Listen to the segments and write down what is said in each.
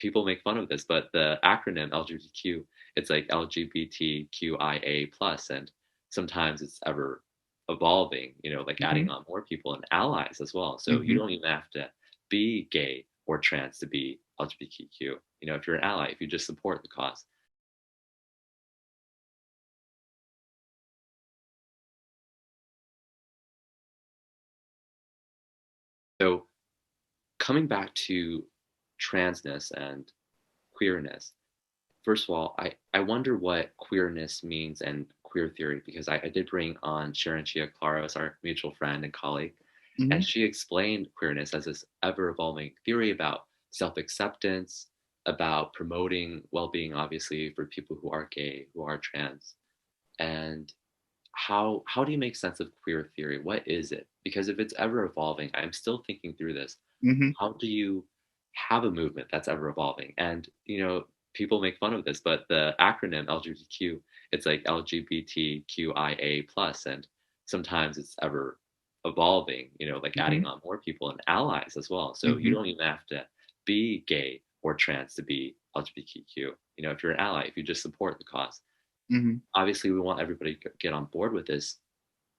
people make fun of this, but the acronym LGBTQ, it's like LGBTQIA plus, and sometimes it's ever evolving, like Hmm. adding on more people and allies as well. So you Hmm. don't even have to be gay or trans to be LGBTQ. If you're an ally, if you just support the cause. So coming back to transness and queerness, first of all, I wonder what queerness means and queer theory, because I did bring on Sharon Chia Claros, our mutual friend and colleague, and Hmm. she explained queerness as this ever evolving theory about self acceptance, about promoting well being, obviously, for people who are gay, who are trans. And how do you make sense of queer theory? What is it? Because if it's ever evolving, I'm still thinking through this. Hmm. How do you have a movement that's ever evolving? And people make fun of this, but the acronym LGBTQ, it's like LGBTQIA plus, and sometimes it's ever evolving, like Hmm. adding on more people and allies as well. So you Hmm. don't even have to be gay or trans to be LGBTQ. If you're an ally, if you just support the cause. Hmm. Obviously we want everybody to get on board with this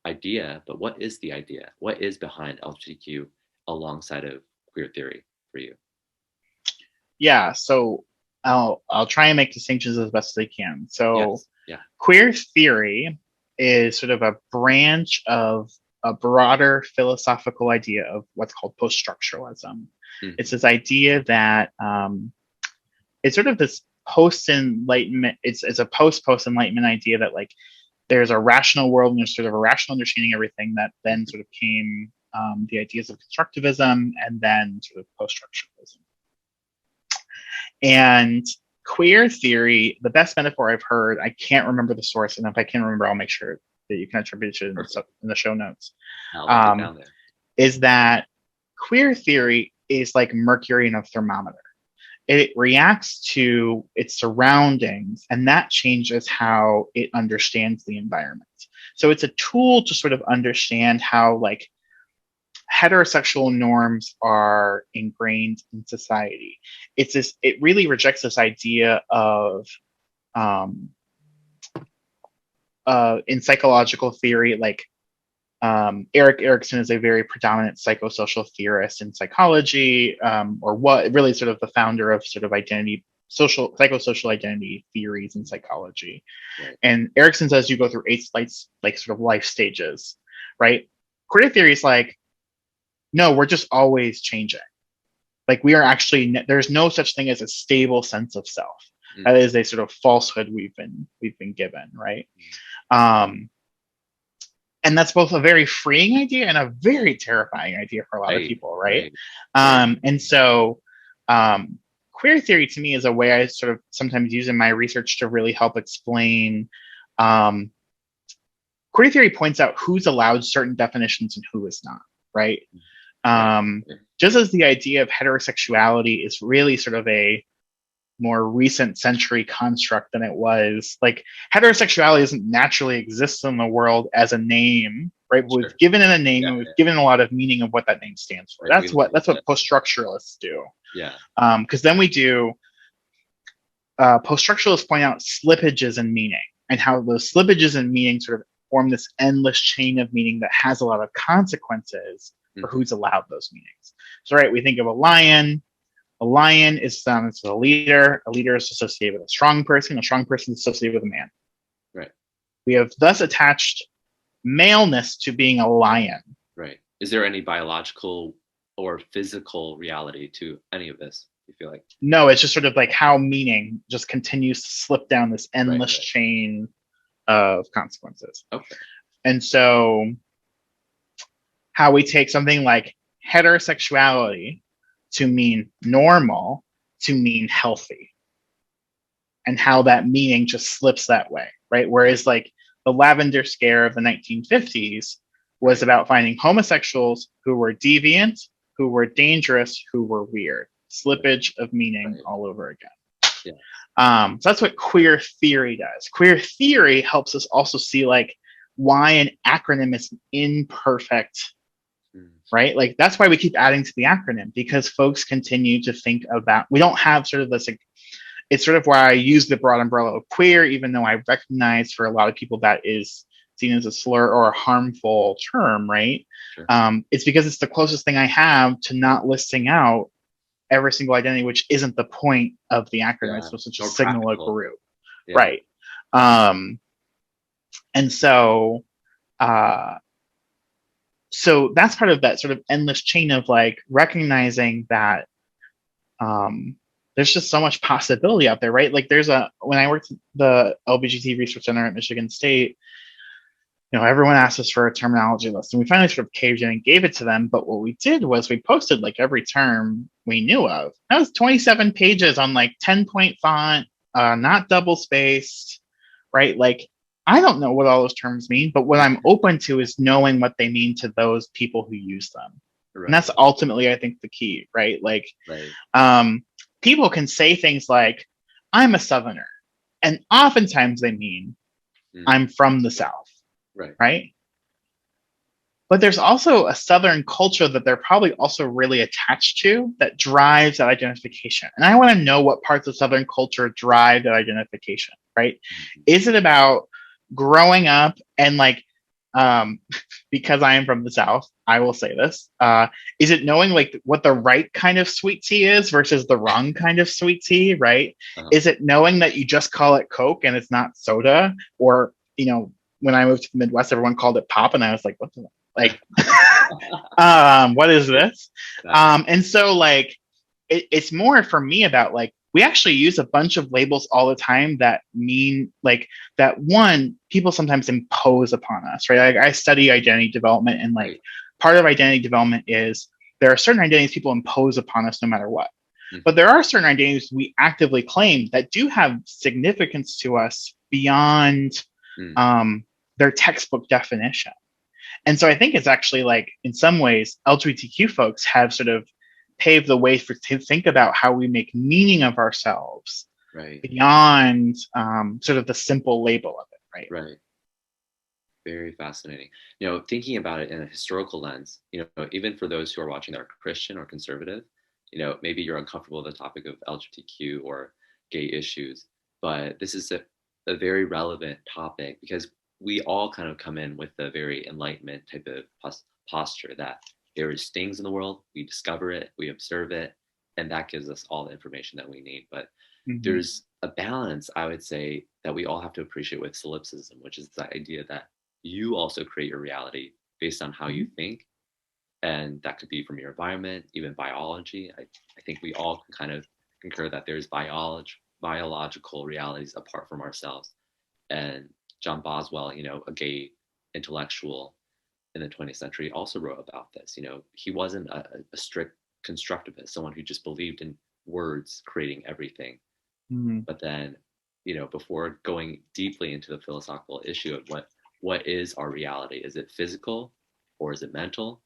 idea, but what is the idea? What is behind LGBTQ alongside of queer theory for you? Yeah. So I'll try and make distinctions as best as I can. So Yes. Yeah. queer theory is sort of a branch of a broader philosophical idea of what's called post-structuralism. It's Hmm. this idea that it's sort of this post-enlightenment. It's a post-enlightenment idea that like there's a rational world and there's sort of a rational understanding of everything that then Hmm. sort of came the ideas of constructivism and then sort of post-structuralism. And queer theory, the best metaphor I've heard, I can't remember the source, and if I can remember, I'll make sure that you can attribute it Perfect. in the show notes, I'll write it um, down there. is that queer theory is like mercury in a thermometer. It reacts to its surroundings, and that changes how it understands the environment. So it's a tool to sort of understand how like heterosexual norms are ingrained in society. It really rejects this idea of um, in psychological theory, like Eric Erikson is a very predominant psychosocial theorist in psychology, or what really sort of the founder of sort of identity social psychosocial identity theories in psychology. Right. And Erikson says you go through eight like sort of life stages, right? Queer theory is like, no, we're just always changing. Like we are actually there's no such thing as a stable sense of self. That Hmm. is a sort of falsehood we've been given, right? Um, and that's both a very freeing idea and a very terrifying idea for a lot of Right. people, right? Right. Very. And so um, queer theory to me is a way I sort of sometimes use in my research to really help explain. um, Queer theory points out who's allowed certain definitions and who is not, right? Right. um, just as the idea of heterosexuality is really sort of a more recent century construct than it was. Like heterosexuality doesn't naturally exist in the world as a name, right? But we've Sure. given it a name Yeah. and we've Yeah. giwhat a lot of meaning of what that name stands for. Right. We label That's what it. post-structuralists do. Yeah. Because then we do post-structuralists point out slippages in meaning and how those slippages in meaning sort of form this endless chain of meaning that has a lot of consequences for Hmm. who's allowed those meanings. So, right, we think of a lion. A lion is it's a leader. A leader is associated with a strong person. A strong person is associated with a man. Right. We have thus attached maleness to being a lion. Right. Is there any biological or physical reality to any of this? You feel like? No, it's just sort of like how meaning just continues to slip down this Right. endless Right. chain of consequences. Okay. And so, how we take something like heterosexuality to mean normal to mean healthy, and how that meaning just slips that way, right? Right. Whereas like the lavender scare of the 1950s was Right. about finding homosexuals who were deviant, who were dangerous, who were weird. Right. Slippage of meaning Right. all over again. Yeah. So that's what queer theory does. Queer theory helps us also see like why an acronym is imperfect right? Like that's why we keep adding to the acronym, because folks continue to think about, we don't have sort of this, like, it's sort of why I use the broad umbrella of queer, even though I recognize for a lot of people that is seen as a slur or a harmful term, right? Sure. It's because it's the closest thing I have to not listing out every single identity, which isn't the point of the acronym. It's Yeah. supposed to More just signal a practical. group, Yeah. right? And so, uh, so that's part of that sort of endless chain of like recognizing that there's just so much possibility out there, right? Like when I worked at the LBGT Research Center at Michigan State, everyone asked us for a terminology list, and we finally sort of caved in and gave it to them. But what we did was we posted like every term we knew of. That was 27 pages on like 10-point font, not double spaced, right? Like, I don't know what all those terms mean, but what I'm open to is knowing what they mean to those people who use them. And that's Right. ultimately, I think, the key, right? Like, Right. people can say things like, I'm a Southerner. And oftentimes they mean I'm from the South, Right. right? But there's also a Southern culture that they're probably also really attached to that drives that identification. And I want to know what parts of Southern culture drive that identification, right? Is it about growing up and like, um, because I am from the South, I will say this. Is it knowing like what the right kind of sweet tea is versus the wrong kind of sweet tea, right? Uh-huh. Is it knowing that you just call it Coke and it's not soda? Or, when I moved to the Midwest, everyone called it pop, and I was like, what the, like, what is this? And so like, it's more for me about like, we actually use a bunch of labels all the time that mean like that one, people sometimes impose upon us, right? Like, I study identity development, and like part of identity development is there are certain identities people impose upon us no matter what. But there are certain identities we actively claim that do have significance to us beyond their textbook definition. And so I think it's actually like, in some ways, LGBTQ folks have sort of paved the way to think about how we make meaning of ourselves beyond sort of the simple label of it, right? Right. Very fascinating. Thinking about it in a historical lens, even for those who are watching that are Christian or conservative, maybe you're uncomfortable with the topic of LGBTQ or gay issues, but this is a very relevant topic because we all kind of come in with a very enlightenment type of posture that there is things in the world, we discover it, we observe it, and that gives us all the information that we need. But there's a balance, I would say, that we all have to appreciate with solipsism, which is the idea that you also create your reality based on how you think. And that could be from your environment, even biology. I think we all can kind of concur that there's biological realities apart from ourselves. And John Boswell, a gay intellectual in the 20th century, also wrote about this. He wasn't a strict constructivist, someone who just believed in words creating everything. But then, before going deeply into the philosophical issue of what is our reality? Is it physical or is it mental?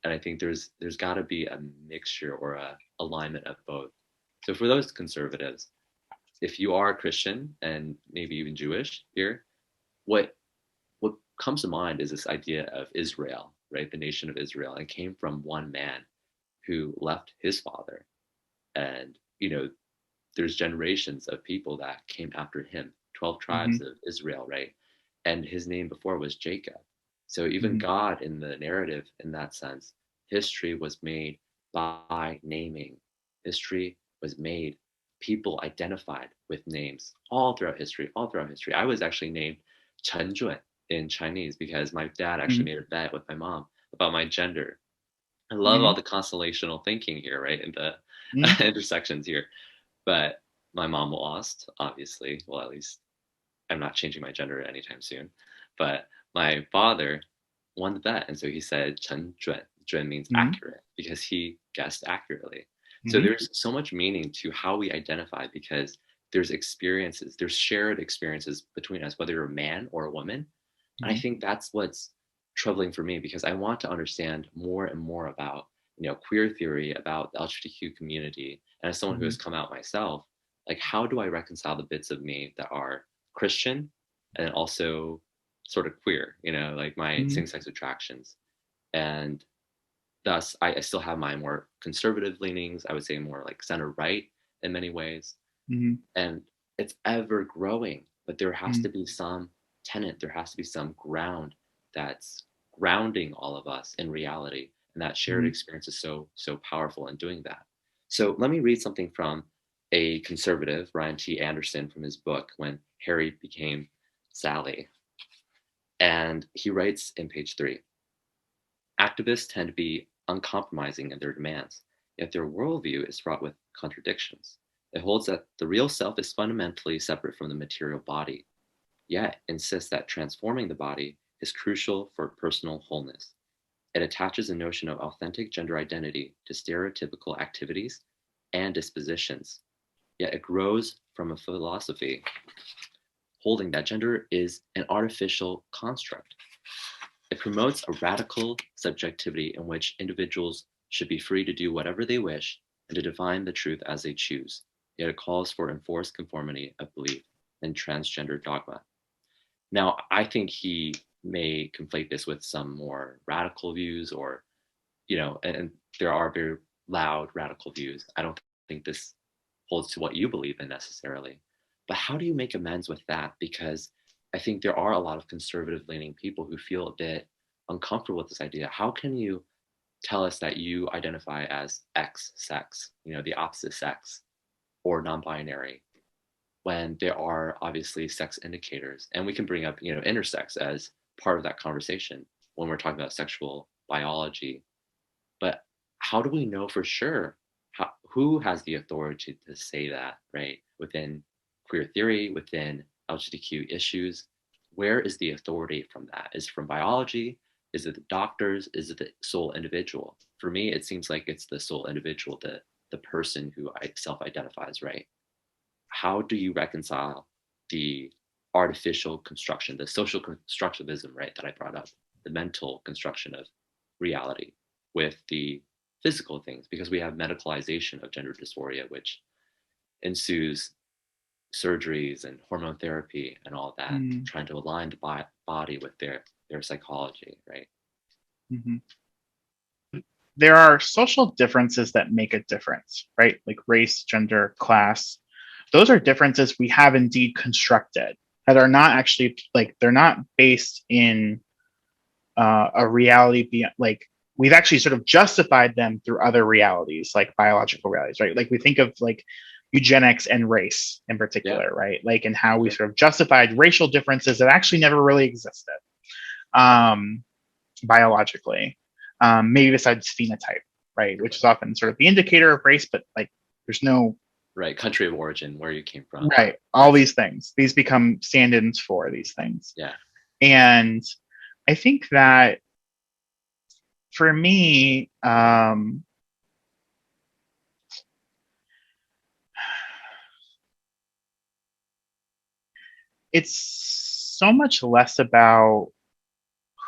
And I think there's got to be a mixture or a alignment of both. So for those conservatives, if you are a Christian and maybe even Jewish here, what comes to mind is this idea of Israel, right? The nation of Israel, and came from one man who left his father. And, there's generations of people that came after him, 12 tribes of Israel, right? And his name before was Jacob. So even God in the narrative, in that sense, history was made by naming. History was made, people identified with names all throughout history, all throughout history. I was actually named Chen Jun in Chinese because my dad actually made a bet with my mom about my gender. I love all the constellational thinking here, right? And the intersections here. But my mom lost, obviously. Well, at least I'm not changing my gender anytime soon. But my father won the bet. And so he said Chen Jun. Jun means accurate because he guessed accurately. So there's so much meaning to how we identify because there's experiences, there's shared experiences between us, whether you're a man or a woman. And I think that's what's troubling for me because I want to understand more and more about queer theory, about the LGBTQ community. And as someone who has come out myself, like how do I reconcile the bits of me that are Christian and also sort of queer, like my same-sex attractions. And thus I still have my more conservative leanings. I would say more like center right in many ways. Mm-hmm. And it's ever growing, but there has Mm-hmm. to be some tenet, there has to be some ground that's grounding all of us in reality. And that shared experience is so powerful in doing that. So let me read something from a conservative, Ryan T. Anderson, from his book, When Harry Became Sally. And he writes in page 3, activists tend to be uncompromising in their demands, yet their worldview is fraught with contradictions. It holds that the real self is fundamentally separate from the material body, yet insists that transforming the body is crucial for personal wholeness. It attaches a notion of authentic gender identity to stereotypical activities and dispositions, yet it grows from a philosophy holding that gender is an artificial construct. It promotes a radical subjectivity in which individuals should be free to do whatever they wish and to define the truth as they choose, yet it calls for enforced conformity of belief in transgender dogma. Now, I think he may conflate this with some more radical views, or, and there are very loud radical views. I don't think this holds to what you believe in necessarily. But how do you make amends with that? Because I think there are a lot of conservative leaning people who feel a bit uncomfortable with this idea. How can you tell us that you identify as X sex, the opposite sex, or non-binary, when there are obviously sex indicators? And we can bring up, intersex as part of that conversation when we're talking about sexual biology. But how do we know for sure who has the authority to say that, right? Within queer theory, within LGBTQ issues, where is the authority from that? Is it from biology? Is it the doctors? Is it the sole individual? For me, it seems like it's the sole individual, the person who self-identifies, right? How do you reconcile the artificial construction, the social constructivism, right, that I brought up, the mental construction of reality, with the physical things? Because we have medicalization of gender dysphoria, which ensues surgeries and hormone therapy and all that, Mm-hmm. trying to align the body with their psychology, right? Mm-hmm. There are social differences that make a difference, right? Like race, gender, class. Those are differences we have indeed constructed that are not actually, like, they're not based in a reality beyond, like, we've actually sort of justified them through other realities, like biological realities, right? Like we think of like eugenics and race in particular, Yeah. right? Like, and how we sort of justified racial differences that actually never really existed biologically, maybe besides phenotype, right? Which is often sort of the indicator of race, but like there's no right country of origin, where you came from, right. All these things, these become stand-ins for these things. Yeah. And I think that for me, it's so much less about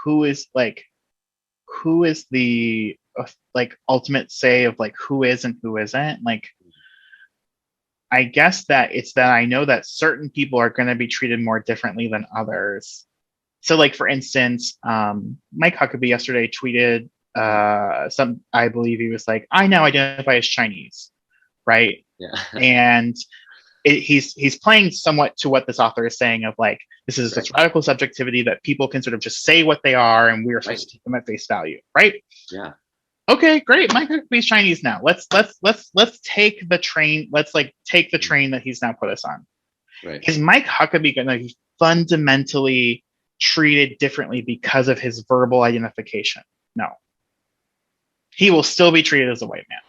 who is the like ultimate say of like who is and who isn't. Like, I guess that it's that I know that certain people are going to be treated more differently than others. So, like, for instance, Mike Huckabee yesterday tweeted I believe he was like, I now identify as Chinese, right? Yeah. And he's playing somewhat to what this author is saying of like, this is this radical subjectivity that people can sort of just say what they are and we are supposed to take them at face value, right? Yeah. Okay, great. Mike Huckabee's Chinese now. Let's take the train. Let's like take the train that he's now put us on. Right. Is Mike Huckabee going to be fundamentally treated differently because of his verbal identification? No. He will still be treated as a white man.